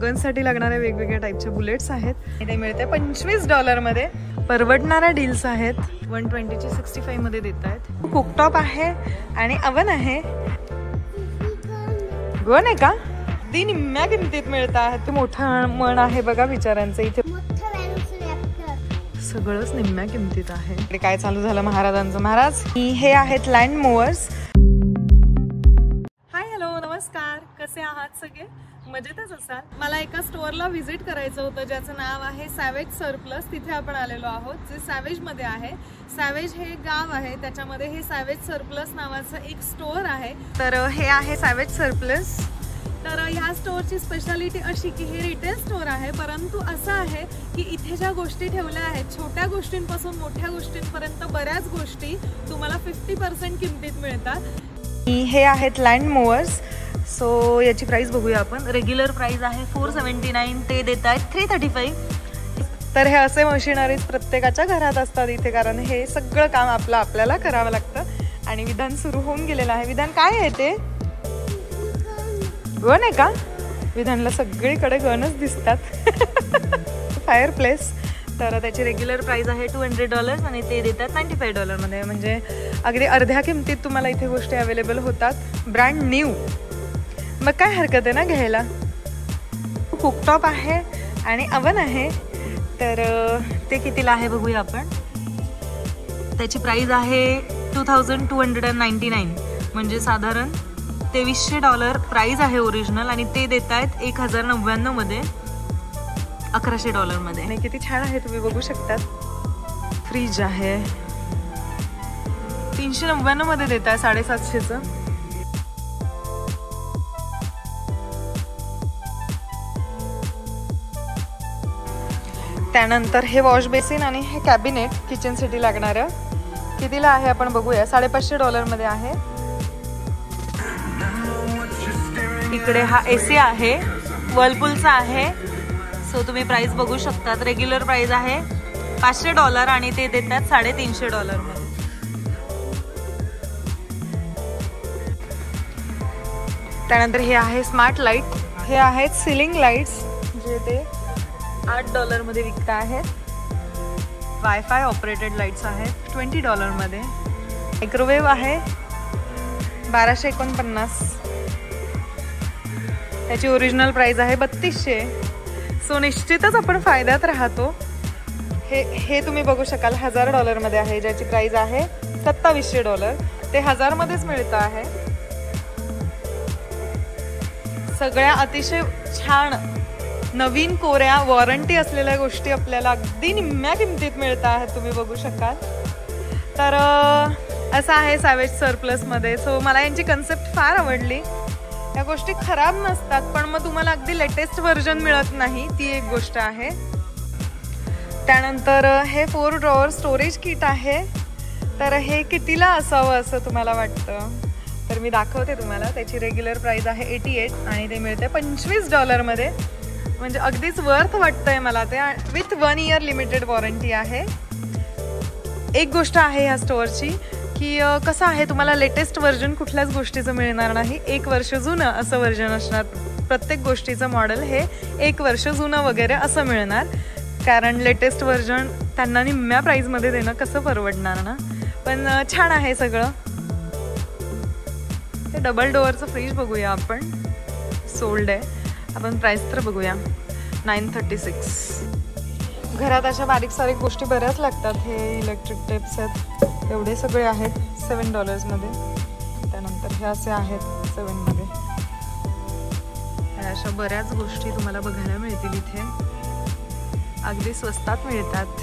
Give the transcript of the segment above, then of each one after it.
गनसाठी लागणाऱ्या वेगवेगळ्या टाईपच्या बुलेट्स आहेत. ते मिळते $25 मध्ये. परवडणाऱ्या डील्स आहेत. 120ची 65 मध्ये देत आहेत. कुकटॉप आहे आणि अवन आहे. गन आहे का? ती निम्म्या किमतीत मिळतात. ते मोठा मन आहे बघा विचारांचं. इथे सगळंच निम्म्या किमतीत आहे. काय चालू झालं महाराजांचं. महाराज हे आहेत लँड मोवर्स. हाय हॅलो नमस्कार, कसे आहात सगळे? मजेतच असाल. मला एका स्टोअरला व्हिजिट करायचं होतं ज्याचं नाव आहे सॅवेज सरप्लस. तिथे आपण आलेलो आहोत, जे सॅवेज मध्ये आहे. सॅवेज हे गाव आहे, त्याच्यामध्ये हे सॅवेज सरप्लस नावाचं एक स्टोअर आहे. तर हे आहे सॅवेज सरप्लस. तर ह्या स्टोअरची स्पेशालिटी अशी की हे रिटेल स्टोअर आहे, परंतु असं आहे की इथे ज्या गोष्टी ठेवल्या आहेत, छोट्या गोष्टींपासून मोठ्या गोष्टींपर्यंत बऱ्याच गोष्टी तुम्हाला 50% किमतीत मिळतात. हे आहेत लँड मोवर्स. सो याची प्राइस बघूया आपण. रेग्युलर प्राइस आहे 479, ते देत आहेत 335. तर हे असे मशिनरीज प्रत्येकाच्या घरात असतात इथे, कारण हे सगळं काम आपल्याला करावं लागतं. आणि विधान सुरू होऊन गेलेलं आहे. विधान काय आहे ते? गन आहे का? विधानला सगळीकडे गनच दिसतात. Fire place. तर त्याची रेग्युलर प्राइस आहे $200 आणि ते देतात $95 मध्ये. म्हणजे अगदी अर्ध्या किमतीत तुम्हाला इथे गोष्टी अवेलेबल होतात, ब्रँड न्यू. मग काय हरकत आहे ना घ्यायला. कुकटॉप आहे आणि अवन आहे. तर ते कितीला आहे बघूया आपण. त्याची प्राइस आहे $2299, म्हणजे साधारण $2300 प्राइस आहे ओरिजिनल. आणि ते देत आहेत 1099 मध्ये, $1100 मध्ये. आणि किती छान आहे तुम्ही बघू शकतात. फ्रीज आहे 399 मध्ये देत आहे 750चं. त्यानंतर हे वॉश बेसिन आणि हे कॅबिनेट किचन साठी लागणारं कितीला आहे आपण बघूया. $550 मध्ये आहे. इकडे हा AC आहे, वर्लपूलचा आहे. सो तुम्ही प्राइस बघू शकतात. रेग्युलर प्राइस आहे $500 आणि ते देतात $350 मध्ये. त्यानंतर हे आहे स्मार्ट लाईट. हे आहेत सिलिंग लाईट्स, जे ते $8 मध्ये विकत आहेत. वायफाय ऑपरेटेड लाईट्स आहेत $20 मध्ये. मायक्रोवेव्ह आहे $1249. त्याची ओरिजिनल प्राइस आहे $3200. सो निश्चितच आपण फायद्यात राहतो. हे तुम्ही बघू शकाल $1000 मध्ये आहे, ज्याची प्राइस आहे $2700. ते 1000 मध्येच मिळतं आहे. सगळ्या अतिशय छान नवीन कोऱ्या वॉरंटी असलेल्या गोष्टी आपल्याला अगदी निम्म्या किमतीत मिळत आहेत, तुम्ही बघू शकाल. तर असं आहे सॅवेज सरप्लस मध्ये. सो मला यांची कन्सेप्ट फार आवडली. या गोष्टी खराब नसतात, पण मग तुम्हाला अगदी लेटेस्ट व्हर्जन मिळत नाही, ती एक गोष्ट आहे. त्यानंतर हे 4 ड्रॉवर स्टोरेज किट आहे. तर हे कितीला असावं असं तुम्हाला वाटतं? तर मी दाखवते तुम्हाला. त्याची रेग्युलर प्राइस आहे $88 आणि ते मिळते $25 मध्ये. म्हणजे अगदीच वर्थ वाटतंय मला ते. विथ 1 इयर लिमिटेड वॉरंटी आहे. एक गोष्ट आहे ह्या स्टोअरची की कसं आहे, तुम्हाला लेटेस्ट व्हर्जन कुठल्याच गोष्टीचं मिळणार नाही. 1 वर्ष जुनं असं व्हर्जन असणार. प्रत्येक गोष्टीचं मॉडेल हे 1 वर्ष जुनं वगैरे असं मिळणार, कारण लेटेस्ट व्हर्जन त्यांना निम्म्या प्राईजमध्ये देणं कसं परवडणार ना. पण छान आहे सगळं. ते डबल डोअरचं फ्रीज बघूया आपण. सोल्ड आहे. आपण प्राइस तर बघूया. $936. घरात अशा बारीक सारीक गोष्टी बऱ्याच लागतात. हे इलेक्ट्रिक टेप्स आहेत, एवढे सगळे आहेत $7 मध्ये. त्यानंतर हे असे आहेत 7 मध्ये. अशा बऱ्याच गोष्टी तुम्हाला बघायला मिळतील इथे. अगदी स्वस्तात मिळतात.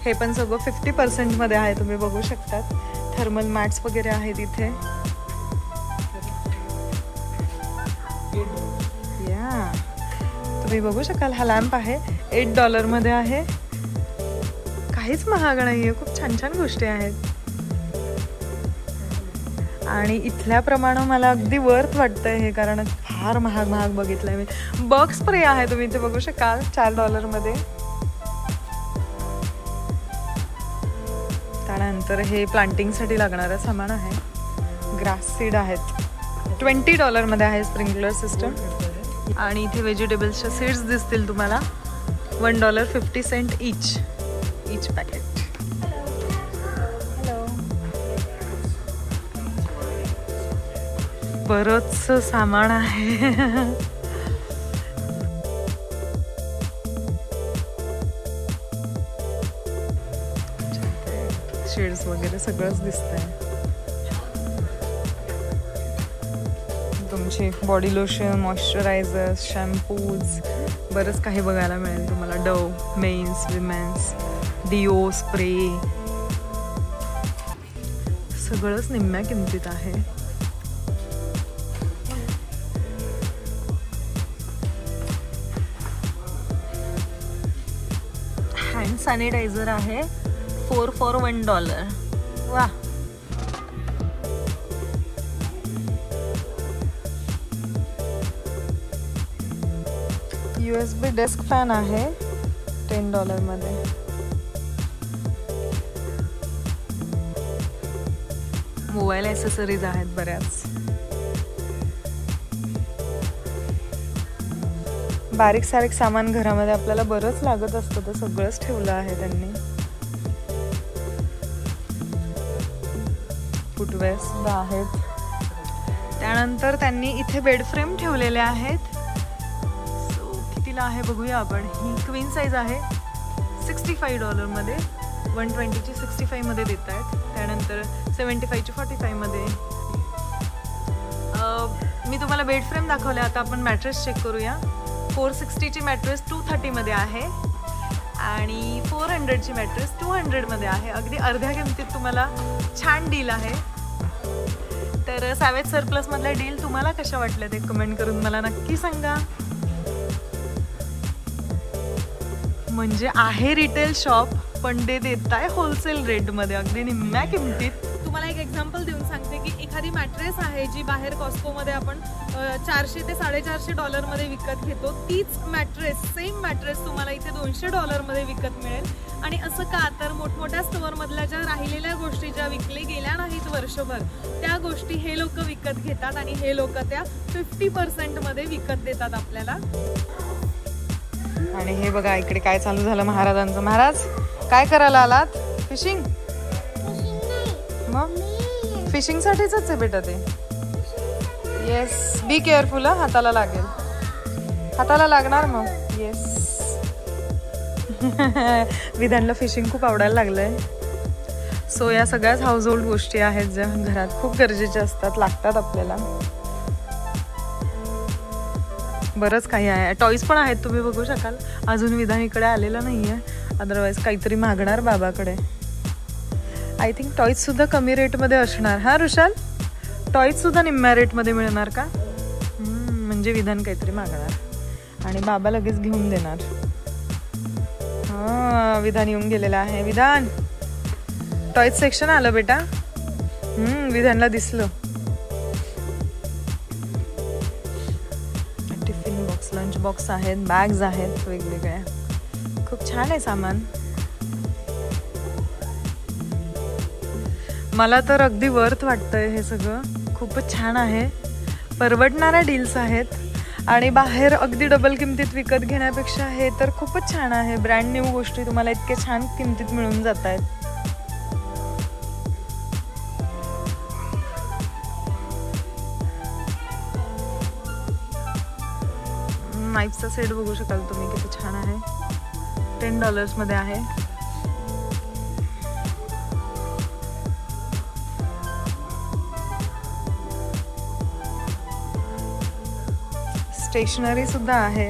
हे पण सगळं 50% मध्ये आहे, तुम्ही बघू शकतात. थर्मल मॅट्स वगैरे आहेत इथे. तुम्ही बघू शकाल. हा लॅम्प आहे $8 मध्ये आहे. काहीच महाग नाही आहे. खूप छान छान गोष्टी आहेत. आणि इथल्याप्रमाणे मला अगदी वर्थ वाटतंय हे, कारण फार महाग बघितलंय मी. बग स्प्रे आहे, तुम्ही इथे बघू शकाल $4 मध्ये. त्यानंतर हे प्लांटिंगसाठी लागणारं सामान आहे. ग्रास सीड आहेत $20 मध्ये आहे. स्प्रिंकलर सिस्टम आणि इथे व्हेजिटेबल्सच्या सीड्स दिसतील तुम्हाला. $1.50 each पॅकेट. हॅलो. बरंच सामान आहे. शेड्स वगैरे सगळंच दिसतंय. तुमची बॉडी लोशन, मॉइश्चरायझर, शॅम्पूज बरंच काही बघायला मिळेल तुम्हाला. डव, मेन्स, विमेन्स, डिओ, स्प्रे सगळंच निम्म्या किमतीत आहे. हँड सॅनिटायझर आहे 4 for $1. वा. USB डेस्क फॅन आहे $10 मध्ये. मोबाईल ॲक्सेसरीज आहेत बऱ्याच. बारीक सारीक सामान घरामध्ये आपल्याला बरंच लागत असतं, तर सगळंच ठेवलं आहे त्यांनी. फुटवेअर सुद्धा आहेत. त्यानंतर त्यांनी इथे बेड फ्रेम ठेवलेले आहेत. कितीला आहे बघूया आपण. ही क्वीन साईज आहे $65 मध्ये. 120ची 65 मध्ये देत आहेत. त्यानंतर 75ची 45 मध्ये. मी तुम्हाला बेड फ्रेम दाखवले. आता आपण मॅट्रेस चेक करूया. 460ची मॅट्रेस 230 मध्ये आहे आणि 400ची मॅट्रेस 200 मध्ये आहे. अगदी अर्ध्या किमतीत तुम्हाला छान डील आहे. तर सॅवेज सरप्लस मधला डील तुम्हाला कशा वाटल्या ते कमेंट करून मला नक्की सांगा. म्हणजे आहे रिटेल शॉप, पण ते देत आहे होलसेल रेटमध्ये अगदी निम्म्या किमतीत. तुम्हाला एक एक्झाम्पल देऊन सांगते की एखादी मॅट्रेस आहे जी बाहेर कॉस्कोमध्ये आपण $400 ते $450 मध्ये विकत घेतो, तीच मॅट्रेस, सेम मॅट्रेस तुम्हाला इथे $200 मध्ये विकत मिळेल. आणि असं का, तर मोठमोठ्या स्टोअरमधल्या ज्या राहिलेल्या गोष्टी ज्या विकले गेल्या नाहीत वर्षभर, त्या गोष्टी हे लोक विकत घेतात आणि हे लोक त्या 50% मध्ये विकत देतात आपल्याला. आणि हे बघा इकडे काय चालू झालं महाराजांचं. महाराज काय करायला आलात? फिशिंग? मग फिशिंग साठीच आहे बेटा ते. Yes, be careful. हाताला लागेल, हाताला लागणार मग. येस. विधानला फिशिंग खूप आवडायला लागलंय. सो या सगळ्याच हाऊस होल्ड गोष्टी आहेत ज्या घरात खूप गरजेच्या असतात, लागतात आपल्याला. बरंच काही आहे. टॉईज पण आहेत, तुम्ही बघू शकाल. अजून विधान इकडे आलेला नाहीये, अदरवाईज काहीतरी मागणार बाबाकडे. आय थिंक टॉईज सुद्धा कमी रेटमध्ये असणार. हा ऋषाल, टॉईज सुद्धा निम्म्या रेटमध्ये मिळणार का? म्हणजे विधान काहीतरी मागणार आणि बाबा लगेच घेऊन देणार. हा, विधान येऊन गेलेला आहे. विधान, टॉईज सेक्शन आलं बेटा. विधानला दिसलं. टिफिन बॉक्स, लंच बॉक्स आहेत, बॅग्स आहेत वेगवेगळ्या. खूप छान आहे सामान. मला तर अगदी वर्थ वाटतंय हे सगळं. खूपच छान आहे. परवडणाऱ्या डील्स आहेत आणि बाहेर अगदी डबल किमतीत विकत घेण्यापेक्षा हे तर खूपच छान आहे. ब्रँड न्यू गोष्टी तुम्हाला इतके छान किमतीत मिळून जात आहेत. नाईफचा सेट बघू शकाल तुम्ही, किती छान आहे. $10 मध्ये आहे. स्टेशनरी सुद्धा आहे.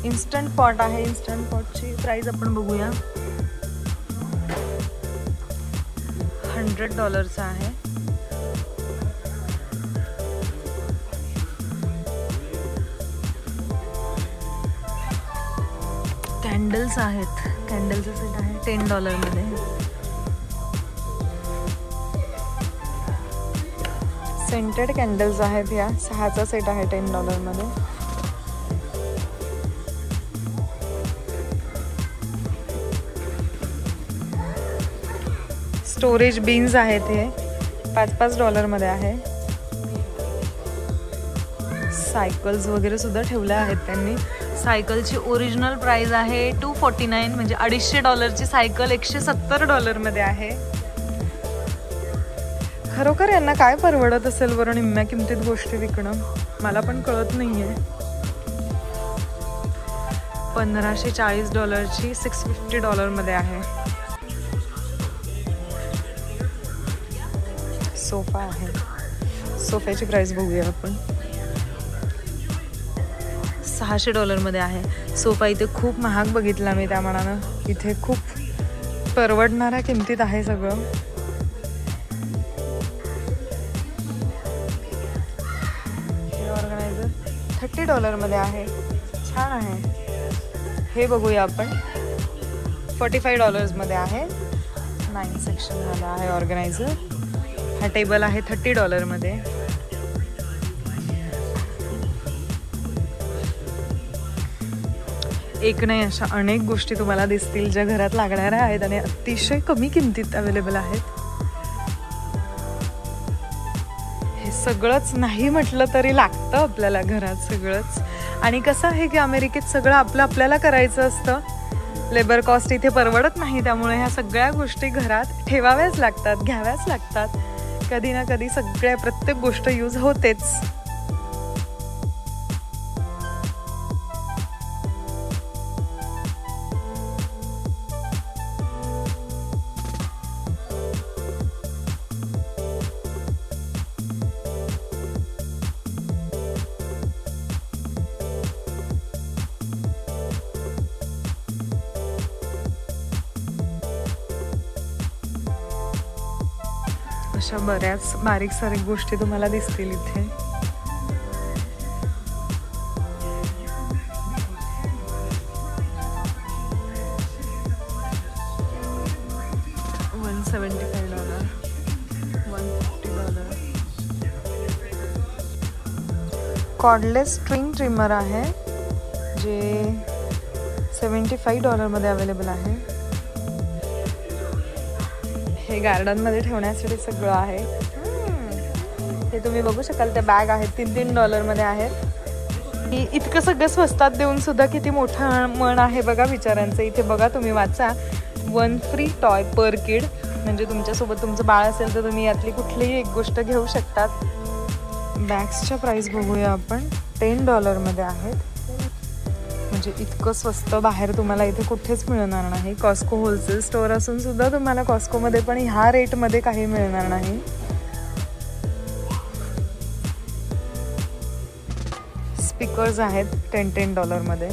इन्स्टंट पॉट आहे. इन्स्टंट पॉटची प्राइस आपण बघूया. $100 आहे. कॅन्डल्स आहेत. कॅन्डलचा सेट आहे $10 मध्ये. सेंटेड कॅन्डल्स आहेत. या 6चा सेट आहे $10 मध्ये. स्टोरेज बीन्स आहेत. हे $5 मध्ये आहे. सायकल्स वगैरे सुद्धा ठेवल्या आहेत त्यांनी. सायकलची ओरिजिनल प्राइस आहे $249, म्हणजे $250 सायकल $170 आहे. खरोखर यांना काय परवडत असेल बरं निम्म्या किमतीत गोष्टी विकणं, मला पण कळत नाहीये. $1540 $650 आहे. सोफा आहे. सोफ्याची प्राइस बघूया आपण. $600 आहे. सोफा इथे खूप महाग बघितला मी, त्या मानानं इथे खूप परवडणाऱ्या किमतीत आहे सगळं. हे ऑर्गनायझर $30 आहे. छान आहे. हे बघूया आपण. $45 आहे. 9 सेक्शन वाला आहे ऑर्गनायझर. हा टेबल आहे $30. एक नाही अशा अनेक गोष्टी तुम्हाला दिसतील ज्या घरात लागणाऱ्या आहेत आणि अतिशय कमी किमतीत अवेलेबल आहेत. हे सगळंच नाही म्हटलं तरी लागतं आपल्याला घरात सगळंच. आणि कसं आहे की अमेरिकेत सगळं आपल्याला करायचं असतं. लेबर कॉस्ट इथे परवडत नाही, त्यामुळे ह्या सगळ्या गोष्टी घरात ठेवाव्याच लागतात, घ्याव्याच लागतात. कधी ना कधी प्रत्येक गोष्ट यूज होतेच. अशा बऱ्याच बारीक सारीक गोष्टी तुम्हाला दिसतील इथे. $175 $150. कॉर्डलेस स्ट्रिंग ट्रिमर आहे जे $75 अवेलेबल आहे. हे गार्डन मध्ये ठेवण्यासाठी सगळं आहे. हे तुम्ही बघू शकाल. त्या बॅग आहेत $3 आहेत. इतकं सगळं स्वस्तात देऊन सुद्धा किती मोठं मन आहे बघा विचारांचं. इथे बघा तुम्ही वाचा, 1 फ्री टॉय पर किड. म्हणजे तुमच्यासोबत तुमचं बाळ असेल तर तुम्ही यातली कुठलीही एक गोष्ट घेऊ शकतात. बॅग्सच्या प्राइस बघूया आपण. $10 आहेत. म्हणजे इतकं स्वस्त बाहेर तुम्हाला इथे कुठेच मिळणार नाही. कॉस्को होलसेल स्टोअर असून सुद्धा तुम्हाला कॉस्कोमध्ये पण ह्या रेटमध्ये काही मिळणार नाही. स्पीकर्स आहेत $10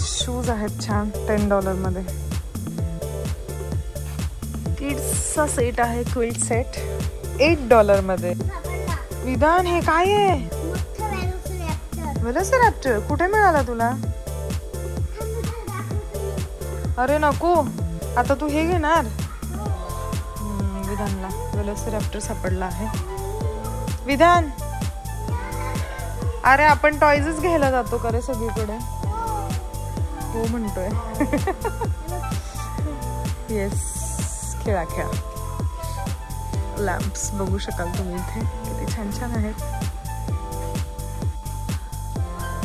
शूज आहेत छान $10. किड्सचा सेट आहे, क्विल्ट सेट $8. विधान हे काय आहे? वेलोसिरॅप्टर. कुठे मिळाला तुला? अरे नको, आता तू हे घेणार. विधानला वेलोसिरॅप्टर सापडला आहे. विधान, अरे आपण टॉयजच घ्यायला जातो का रे सगळीकडे? हो म्हणतोय. येस, खेळा खेळा. लॅम्प्स बघू शकाल तुम्ही इथे, किती छान छान आहेत.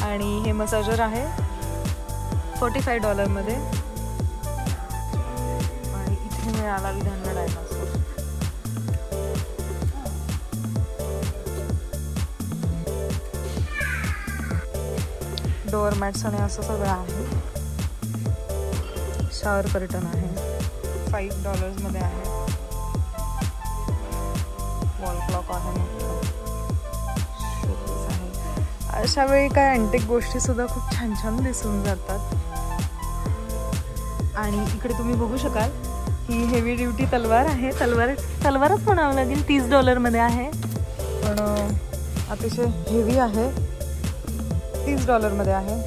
आणि हे मसाजर आहे $45 मध्ये. आणि इथे मिळाला विधानला डायनासोर. डोअर मॅट्स आणि असं सगळं आहे. शॉवर कर्टन आहे $5 मध्ये आहे. वॉल क्लॉक आहे मोठं. शोपीस आहे. अशा वेळी काय अँटिक गोष्टी सुद्धा खूप छान छान दिसून जातात. आणि इकडे तुम्ही बघू शकाल ही हेवी ड्युटी तलवार आहे. तलवारच म्हणावं लागेल. $30 मध्ये आहे, पण अतिशय हेवी आहे. $30 मध्ये आहे.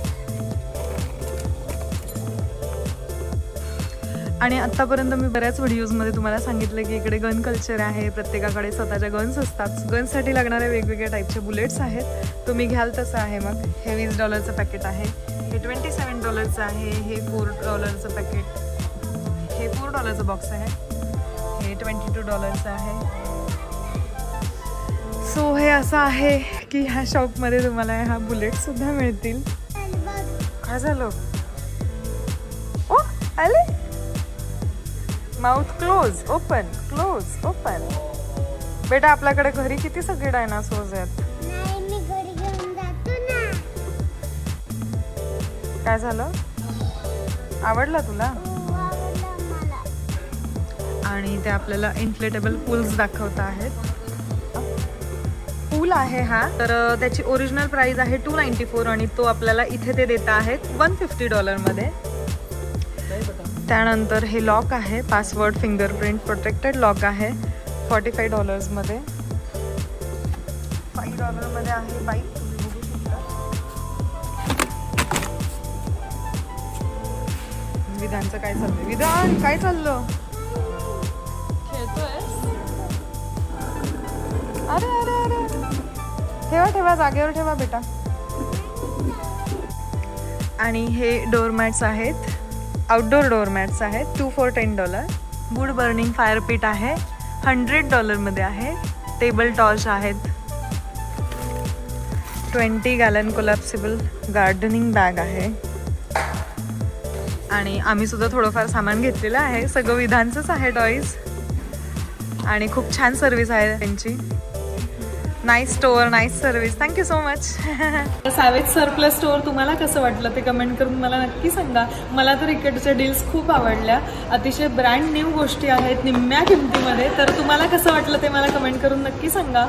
आणि आत्तापर्यंत मी बऱ्याच व्हिडिओजमध्ये तुम्हाला सांगितलं की इकडे गन कल्चर आहे. प्रत्येकाकडे स्वतःच्या गन्स असतात. गन्ससाठी लागणारे वेगवेगळ्या टाईपचे बुलेट्स आहेत. तुम्ही घ्याल तसं आहे. मग हे $20 पॅकेट आहे. हे $27 आहे. हे $4 पॅकेट. हे $4 बॉक्स आहे, हे $22 आहे. सो हे असं आहे की ह्या शॉपमध्ये तुम्हाला ह्या बुलेट सुद्धा मिळतील. काय झालं? ओ आले. Mouth close open close open. बेटा आपल्याकडे घरी किती सगळे डायनासोर्स आहेत. काय झालं? आवडला तुला? आणि ते आपल्याला इन्फ्लेटेबल पूल्स दाखवत आहेत. पूल आहे हा, तर त्याची ओरिजिनल प्राइस आहे $294 आणि तो आपल्याला इथे ते देत आहेत $150 मध्ये. त्यानंतर हे लॉक आहे, पासवर्ड फिंगरप्रिंट प्रोटेक्टेड लॉक आहे, $45 मध्ये. $5 मध्ये आहे बाईक. विधानचं काय चाललंय? विधान काय चाललं? खेळतोय? अरे अरे अरे, ठेवा ठेवा जागेवर ठेवा बेटा. आणि हे डोअरमॅट्स आहेत, आउटडोअर डोअरमॅट्स आहेत, $2 for $10. वूड बर्निंग फायर पीट आहे, $100 मध्ये आहे. टेबल टॉर्च आहेत. 20 गॅलन कोलॅप्सिबल गार्डनिंग बॅग आहे. आणि आम्ही सुद्धा थोडंफार सामान घेतलेलं आहे, सगळं विधानचंच आहे टॉईज. आणि खूप छान सर्विस आहे त्यांची. Nice store, nice service. Thank you so much. सॅवेज surplus store तुम्हाला कसं वाटलं ते कमेंट करून मला नक्की सांगा. मला तर इकडच्या डील्स खूप आवडल्या. अतिशय ब्रँड न्यू गोष्टी आहेत निम्म्या किमतीमध्ये. तर तुम्हाला कसं वाटलं ते मला कमेंट करून नक्की सांगा.